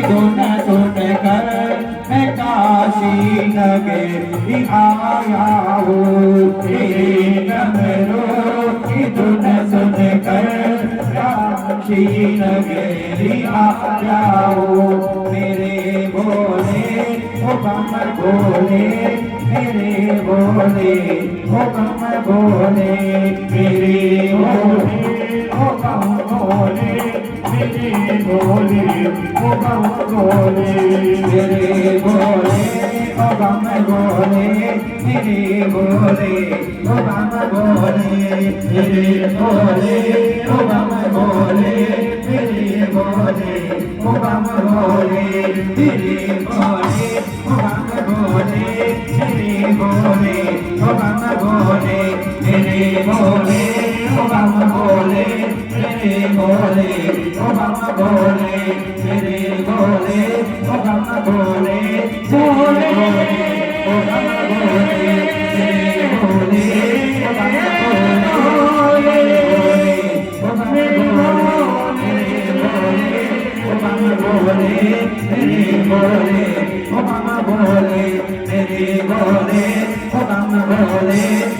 धुन सुन कर मैं काशी नगरी आया हूँ। तेरे डमरू की धुन सुन कर काशी नगरी आया हूँ। मेरे भोले ओ कमर भोले, मेरे भोले ओ कमर भोले, मेरे भोले ओ कमर भोले, मेरे भोले ओ कमर भोले, मेरे भोले ओ कमर भोले, मेरे भोले ओ कमर भोले, मेरे भोले ओ कमर भोले, मेरे भोले ओ कमर भोले, मेरे भोले ओ कमर भोले, मेरे भोले ओ कमर भोले, मेरे भोले ओ कमर भोले, मेरे भोले ओ कमर भोले, मेरे भोले ओ कमर भोले, भोले ओ कमर भोले, मेरे भोले ओ कमर भोले, ओ कमर भोले, मेरे भोले ओ कमर भोले, मेरे भोले ओ कमर भोले, मेरे भोले ओ कमर भोले।